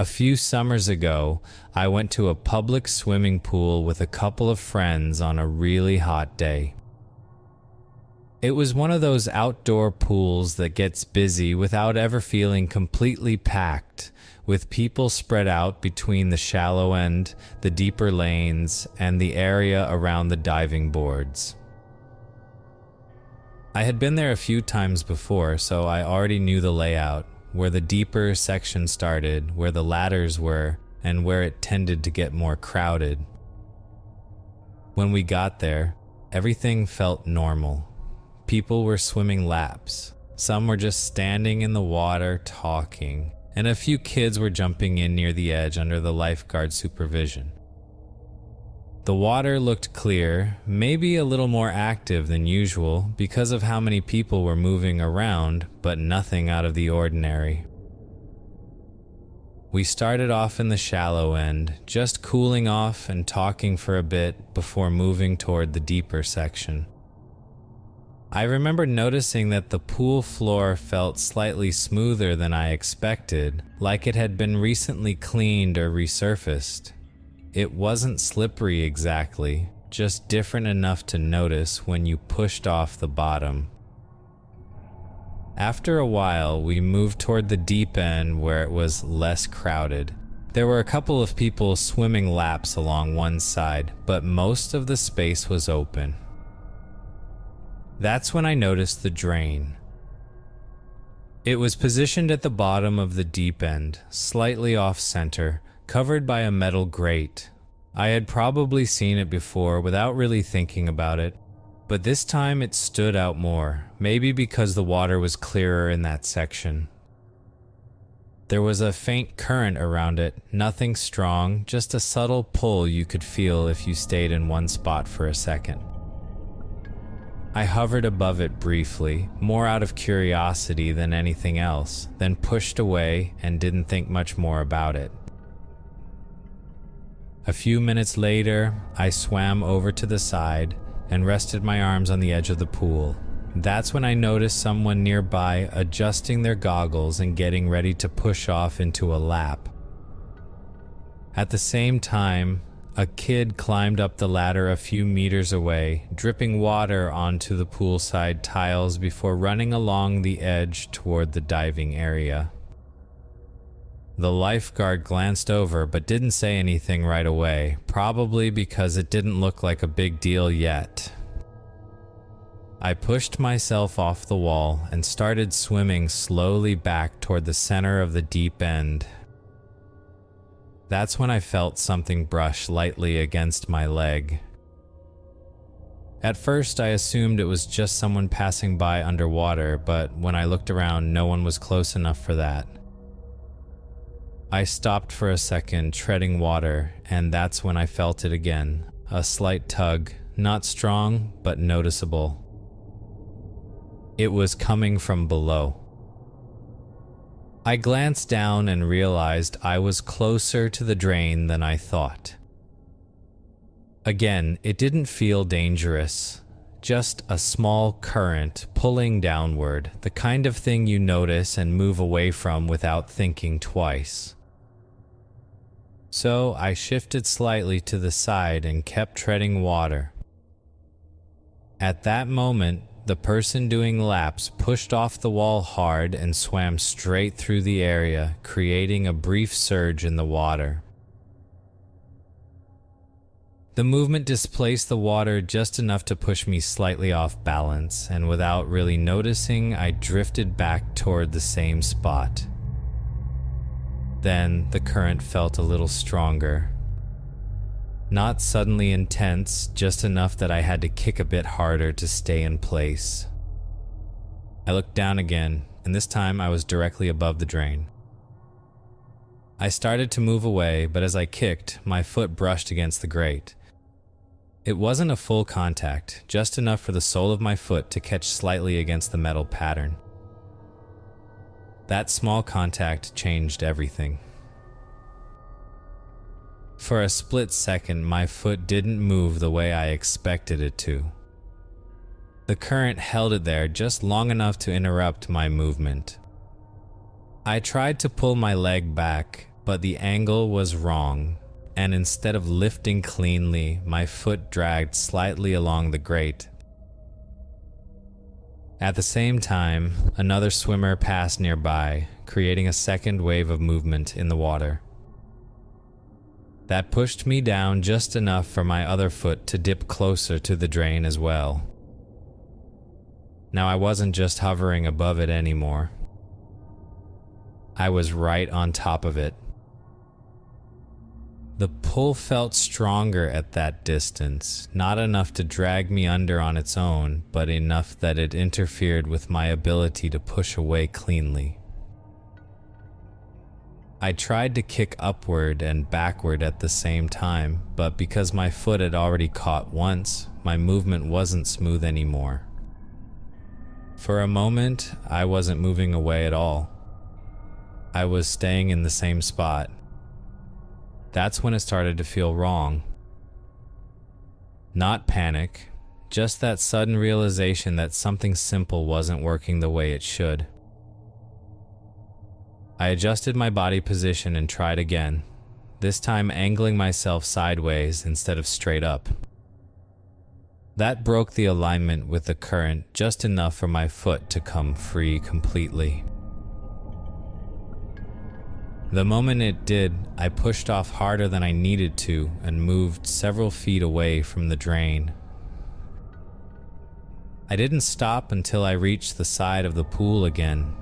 A few summers ago, I went to a public swimming pool with a couple of friends on a really hot day. It was one of those outdoor pools that gets busy without ever feeling completely packed, with people spread out between the shallow end, the deeper lanes, and the area around the diving boards. I had been there a few times before, so I already knew the layout, where the deeper section started, where the ladders were, and where it tended to get more crowded. When we got there, everything felt normal. People were swimming laps. Some were just standing in the water talking, and a few kids were jumping in near the edge under the lifeguard supervision. The water looked clear, maybe a little more active than usual because of how many people were moving around, but nothing out of the ordinary. We started off in the shallow end, just cooling off and talking for a bit before moving toward the deeper section. I remember noticing that the pool floor felt slightly smoother than I expected, like it had been recently cleaned or resurfaced. It wasn't slippery exactly, just different enough to notice when you pushed off the bottom. After a while, we moved toward the deep end where it was less crowded. There were a couple of people swimming laps along one side, but most of the space was open. That's when I noticed the drain. It was positioned at the bottom of the deep end, slightly off-center, covered by a metal grate. I had probably seen it before without really thinking about it, but this time it stood out more, maybe because the water was clearer in that section. There was a faint current around it, nothing strong, just a subtle pull you could feel if you stayed in one spot for a second. I hovered above it briefly, more out of curiosity than anything else, then pushed away and didn't think much more about it. A few minutes later, I swam over to the side and rested my arms on the edge of the pool. That's when I noticed someone nearby adjusting their goggles and getting ready to push off into a lap. At the same time, a kid climbed up the ladder a few meters away, dripping water onto the poolside tiles before running along the edge toward the diving area. The lifeguard glanced over but didn't say anything right away, probably because it didn't look like a big deal yet. I pushed myself off the wall and started swimming slowly back toward the center of the deep end. That's when I felt something brush lightly against my leg. At first, I assumed it was just someone passing by underwater, but when I looked around, no one was close enough for that. I stopped for a second, treading water, and that's when I felt it again. A slight tug, not strong, but noticeable. It was coming from below. I glanced down and realized I was closer to the drain than I thought. Again, it didn't feel dangerous. Just a small current pulling downward, the kind of thing you notice and move away from without thinking twice. So I shifted slightly to the side and kept treading water. At that moment, the person doing laps pushed off the wall hard and swam straight through the area, creating a brief surge in the water. The movement displaced the water just enough to push me slightly off balance, and without really noticing, I drifted back toward the same spot. Then the current felt a little stronger. Not suddenly intense, just enough that I had to kick a bit harder to stay in place. I looked down again, and this time I was directly above the drain. I started to move away, but as I kicked, my foot brushed against the grate. It wasn't a full contact, just enough for the sole of my foot to catch slightly against the metal pattern. That small contact changed everything. For a split second, my foot didn't move the way I expected it to. The current held it there just long enough to interrupt my movement. I tried to pull my leg back, but the angle was wrong, and instead of lifting cleanly, my foot dragged slightly along the grate. At the same time, another swimmer passed nearby, creating a second wave of movement in the water. That pushed me down just enough for my other foot to dip closer to the drain as well. Now I wasn't just hovering above it anymore. I was right on top of it. The pull felt stronger at that distance, not enough to drag me under on its own, but enough that it interfered with my ability to push away cleanly. I tried to kick upward and backward at the same time, but because my foot had already caught once, my movement wasn't smooth anymore. For a moment, I wasn't moving away at all. I was staying in the same spot. That's when it started to feel wrong. Not panic, just that sudden realization that something simple wasn't working the way it should. I adjusted my body position and tried again, this time angling myself sideways instead of straight up. That broke the alignment with the current just enough for my foot to come free completely. The moment it did, I pushed off harder than I needed to and moved several feet away from the drain. I didn't stop until I reached the side of the pool again.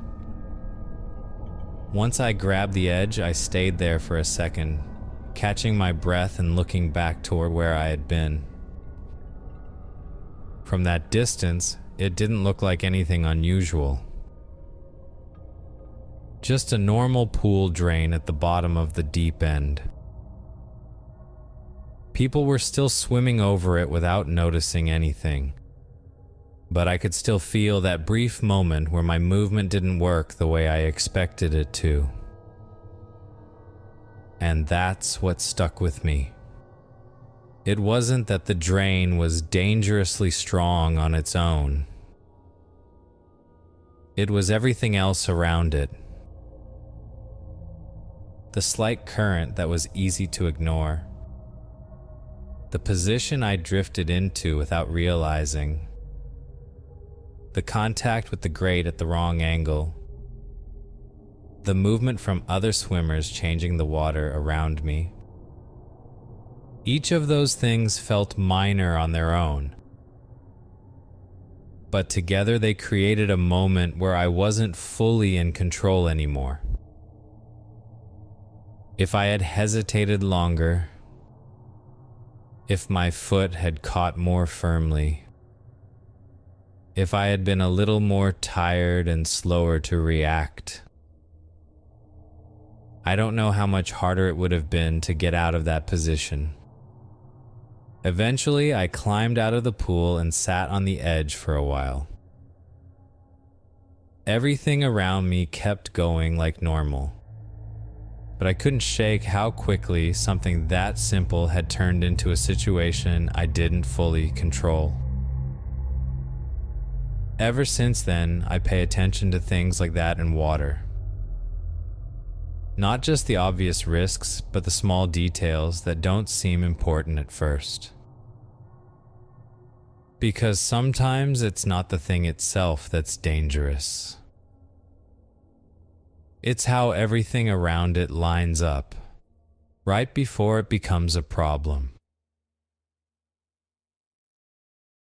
Once I grabbed the edge, I stayed there for a second, catching my breath and looking back toward where I had been. From that distance, it didn't look like anything unusual. Just a normal pool drain at the bottom of the deep end. People were still swimming over it without noticing anything. But I could still feel that brief moment where my movement didn't work the way I expected it to. And that's what stuck with me. It wasn't that the drain was dangerously strong on its own. It was everything else around it. The slight current that was easy to ignore. The position I drifted into without realizing. The contact with the grate at the wrong angle. The movement from other swimmers changing the water around me. Each of those things felt minor on their own. But together they created a moment where I wasn't fully in control anymore. If I had hesitated longer, if my foot had caught more firmly, if I had been a little more tired and slower to react, I don't know how much harder it would have been to get out of that position. Eventually, I climbed out of the pool and sat on the edge for a while. Everything around me kept going like normal, but I couldn't shake how quickly something that simple had turned into a situation I didn't fully control. Ever since then, I pay attention to things like that in water. Not just the obvious risks, but the small details that don't seem important at first. Because sometimes it's not the thing itself that's dangerous. It's how everything around it lines up, right before it becomes a problem.